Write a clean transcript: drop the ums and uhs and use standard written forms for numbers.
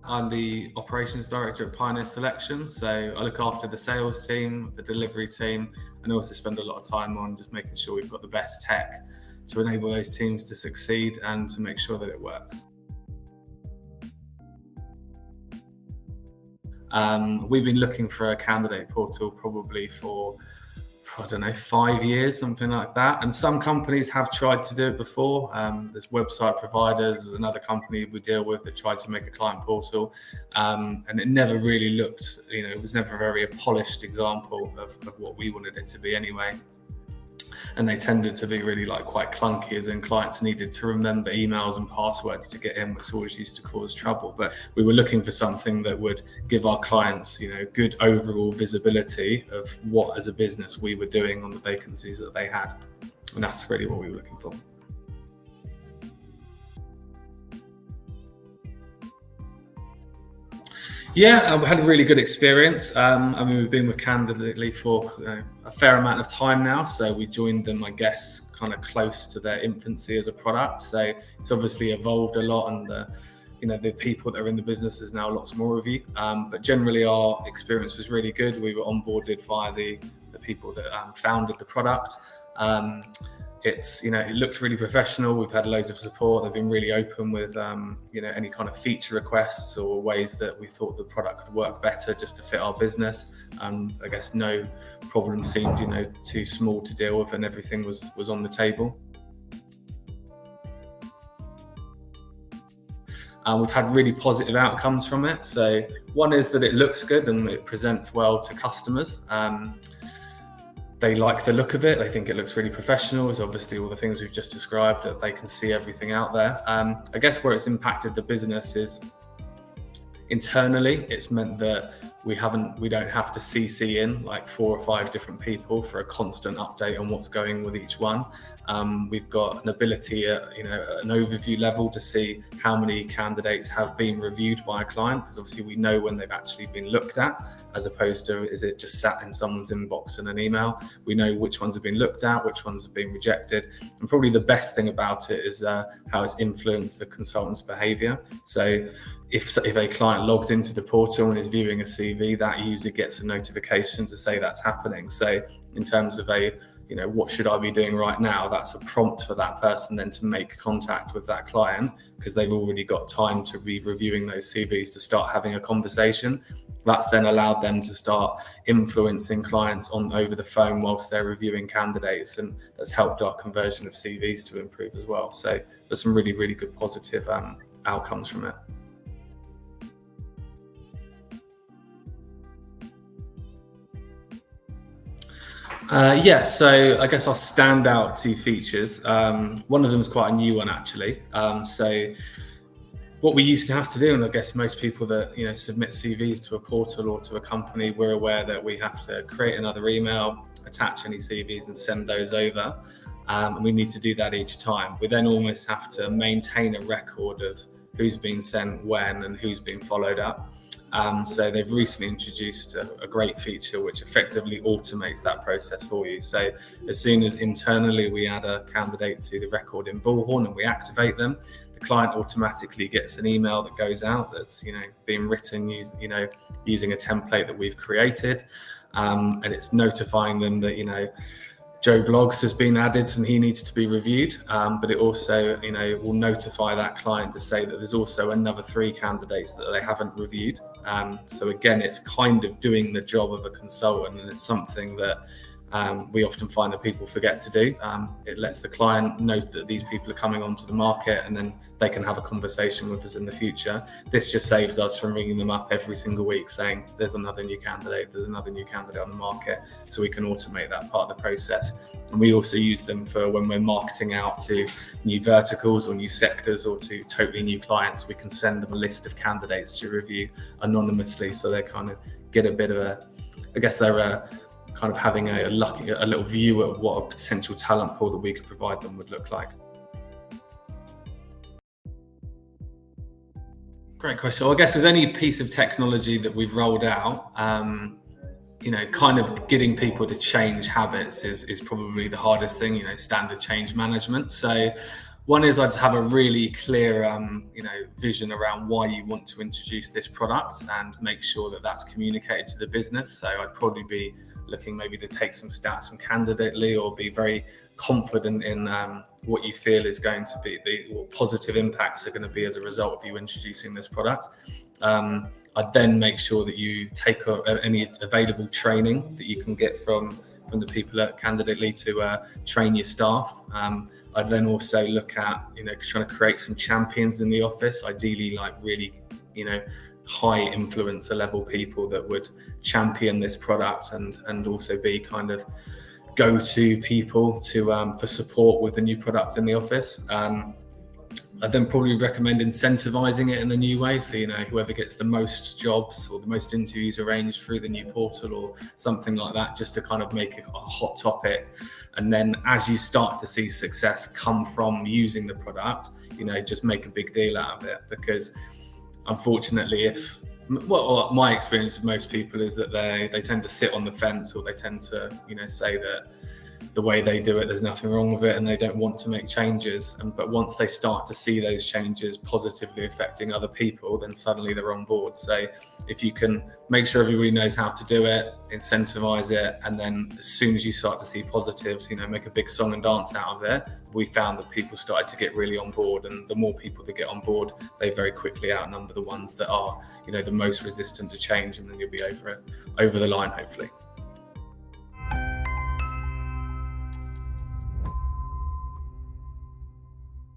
I'm the operations director at Pioneer Selection. So I look after the sales team, the delivery team, and also spend a lot of time on just making sure we've got the best tech to enable those teams to succeed and to make sure that it works. We've been looking for a candidate portal probably for, I don't know, 5 years, something like that. And some companies have tried to do it before. There's website providers, there's another company we deal with that tried to make a client portal. And it never really looked, it was never a very polished example of what we wanted it to be anyway. And they tended to be really quite clunky, as in clients needed to remember emails and passwords to get in, which always used to cause trouble. But we were looking for something that would give our clients, good overall visibility of what as a business we were doing on the vacancies that they had. And that's really what we were looking for. Yeah, we had a really good experience. We've been with Candidly for a fair amount of time now. So we joined them, I guess, kind of close to their infancy as a product. So it's obviously evolved a lot, and the people that are in the business is now lots more of you. But generally, our experience was really good. We were onboarded via the people that founded the product. It looked really professional. We've had loads of support. They've been really open with any kind of feature requests or ways that we thought the product could work better just to fit our business. I guess no problem seemed too small to deal with, and everything was on the table. We've had really positive outcomes from it. So one is that it looks good and it presents well to customers. They like the look of it. They think it looks really professional. It's obviously all the things we've just described, that they can see everything out there. I guess where it's impacted the business is internally. It's meant that we don't have to CC in 4 or 5 different people for a constant update on what's going with each one. We've got an ability at an overview level to see how many candidates have been reviewed by a client, because obviously we know when they've actually been looked at, as opposed to is it just sat in someone's inbox in an email. We know which ones have been looked at, which ones have been rejected. And probably the best thing about it is how it's influenced the consultant's behavior. So if a client logs into the portal and is viewing a CV, that user gets a notification to say that's happening. So in terms of what should I be doing right now, that's a prompt for that person then to make contact with that client, because they've already got time to be reviewing those CVs to start having a conversation. That's then allowed them to start influencing clients over the phone whilst they're reviewing candidates, and that's helped our conversion of CVs to improve as well. So there's some really, really good positive outcomes from it. So I guess I'll stand out 2 features. One of them is quite a new one, actually. So what we used to have to do, and I guess most people that submit CVs to a portal or to a company, we're aware that we have to create another email, attach any CVs, and send those over. And we need to do that each time. We then almost have to maintain a record of who's been sent when and who's been followed up. So they've recently introduced a great feature which effectively automates that process for you. So as soon as internally we add a candidate to the record in Bullhorn and we activate them, the client automatically gets an email that goes out that's being written using a template that we've created, and it's notifying them that Joe Bloggs has been added and he needs to be reviewed, but it also will notify that client to say that there's also another 3 candidates that they haven't reviewed. So again, it's kind of doing the job of a consultant, and it's something that we often find that people forget to do. It lets the client know that these people are coming onto the market, and then they can have a conversation with us in the future. This just saves us from ringing them up every single week saying there's another new candidate on the market, so we can automate that part of the process. And we also use them for when we're marketing out to new verticals or new sectors or to totally new clients. We can send them a list of candidates to review anonymously, so they kind of get a bit of they're kind of having a little view at what a potential talent pool that we could provide them would look like. Great question. Well, I guess with any piece of technology that we've rolled out, kind of getting people to change habits is probably the hardest thing, standard change management. So One is I'd have a really clear, vision around why you want to introduce this product and make sure that that's communicated to the business. So I'd probably be looking maybe to take some stats from Candidly, or be very confident in what you feel is going to be what positive impacts are going to be as a result of you introducing this product. I'd then make sure that you take any available training that you can get from the people at Candidly to train your staff. I'd then also look at, trying to create some champions in the office, ideally like really, high influencer level people that would champion this product and also be kind of go-to people to for support with the new product in the office. I'd then probably recommend incentivizing it in the new way. So, whoever gets the most jobs or the most interviews arranged through the new portal or something like that, just to kind of make it a hot topic. And then as you start to see success come from using the product, just make a big deal out of it. Because unfortunately, my experience with most people is that they tend to sit on the fence, or they tend to, say that the way they do it, there's nothing wrong with it, and they don't want to make changes. But once they start to see those changes positively affecting other people, then suddenly they're on board. So if you can make sure everybody knows how to do it, incentivize it, and then as soon as you start to see positives, make a big song and dance out of it, we found that people started to get really on board. And the more people that get on board, they very quickly outnumber the ones that are, the most resistant to change, and then you'll be over the line, hopefully.